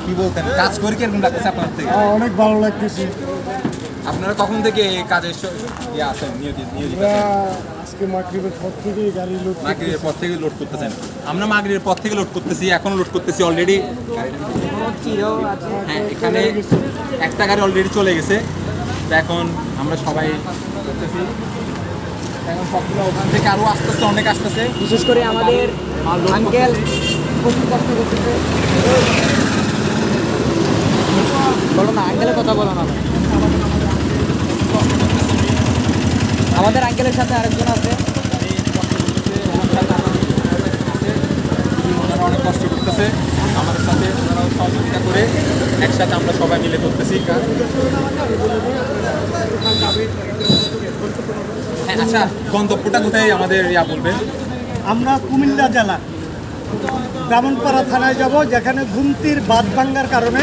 কি বলতেন, কাজ করে কিরকম লাগতেছে আপনার থেকে? অনেক ভালো লাগতেছে। আপনারা কখন থেকে এই কাজের ইয়ে আছেন, নিয়োজিত আমরা আছেন? আজকে মাগরিবের পর থেকেই গাড়ি লোড মাগরিবের পর থেকে লোড করতেছেন। আমরা মাগরিবের পর থেকে লোড করতেছি, এখন লোড করতেছি অলরেডি। হ্যাঁ, এখানে একটা গাড়ি অলরেডি চলে গেছে। তো এখন আমরা সবাই করতেছি, এখন সবগুলো ওখান থেকে আরও আসতেছে, অনেক আসতেছে। বিশেষ করে আমাদের আঙ্কেল প্রচুর কষ্ট করতেছে। বলো না, আঙ্কেলের কথা বলো না। আমাদের আঙ্কেলের সাথে আরেকজন আছে, ওনারা অনেক কষ্ট করতেছে আমাদের সাথে, ওনারাও সহযোগিতা করে একসাথে আমরা সবাই মিলে করতেছি কাজ। হ্যাঁ, আচ্ছা, গন্তব্যটা কোথায় আমাদের বলবেন? আমরা কুমিল্লা জেলা ব্রাহ্মণপাড়া থানায় যাব, যেখানে ঘুমতির বাঁধ ভাঙ্গার কারণে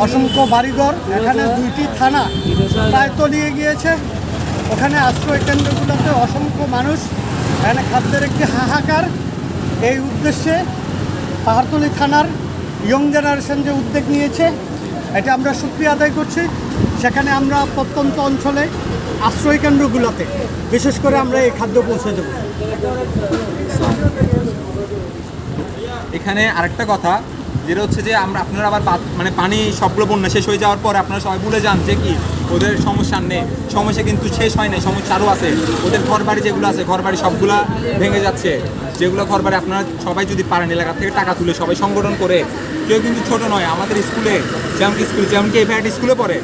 অসংখ্য বাড়িঘর, এখানে 2টি থানা প্রায় তলিয়ে গিয়েছে। ওখানে আশ্রয় কেন্দ্রগুলোতে অসংখ্য মানুষ, এখানে খাদ্যের একটি হাহাকার। এই উদ্দেশ্যে পাহাড়তলী থানার ইয়ং জেনারেশন যে উদ্যোগ নিয়েছে, এটা আমরা শুকরিয়া আদায় করছি। সেখানে আমরা প্রত্যন্ত অঞ্চলে আশ্রয় কেন্দ্রগুলোতে বিশেষ করে আমরা এই খাদ্য পৌঁছে দেব। এখানে আরেকটা কথা যেটা হচ্ছে যে আপনারা আবার মানে পানি সবগুলো বন্যা শেষ হয়ে যাওয়ার পর আপনারা সবাই ভুলে যান যে কি ওদের সমস্যা নেই, সমস্যা কিন্তু শেষ হয় নাই, সমস্যা আরও আছে। ওদের ঘরবাড়ি যেগুলো আছে, ঘরবাড়ি সবগুলা ভেঙে যাচ্ছে। যেগুলো ঘরবাড়ি আপনারা সবাই যদি পারেন এলাকা থেকে টাকা তুলে সবাই সংগঠন করে, কেউ কিন্তু ছোট নয়, আমাদের স্কুলে যেমনকি এফআইআর স্কুলে পড়ে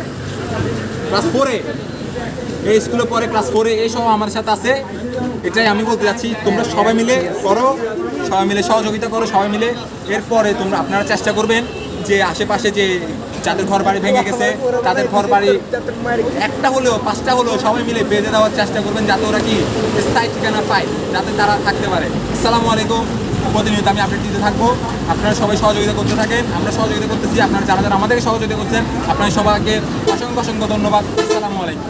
ক্লাস 4-এ, এই স্কুলে পড়ে ক্লাস 4-এ, এই সব আমার সাথে আছে। এটাই আমি বলতে যাচ্ছি, তোমরা সবাই মিলে করো, সবাই মিলে সহযোগিতা করো, সবাই মিলে। এরপরে আপনারা চেষ্টা করবেন যে আশেপাশে যে যাদের ঘর বাড়ি ভেঙে গেছে তাদের ঘর বাড়ি একটা হলেও 5টা হলেও সবাই মিলে বেঁধে দেওয়ার চেষ্টা করবেন, যাতে ওরা কি স্থায়ী ঠিকানা পায়, যাতে তারা থাকতে পারে। আসসালামু আলাইকুম। প্রতিনিয়ত আমি আপডেট দিতে থাকবো, আপনারা সবাই সহযোগিতা করতে থাকেন, আমরা সহযোগিতা করতেছি। আপনারা যারা যারা আমাদেরকে সহযোগিতা করছেন, আপনাদের সবাইকে অসংখ্য অসংখ্য ধন্যবাদ। আসসালামু আলাইকুম।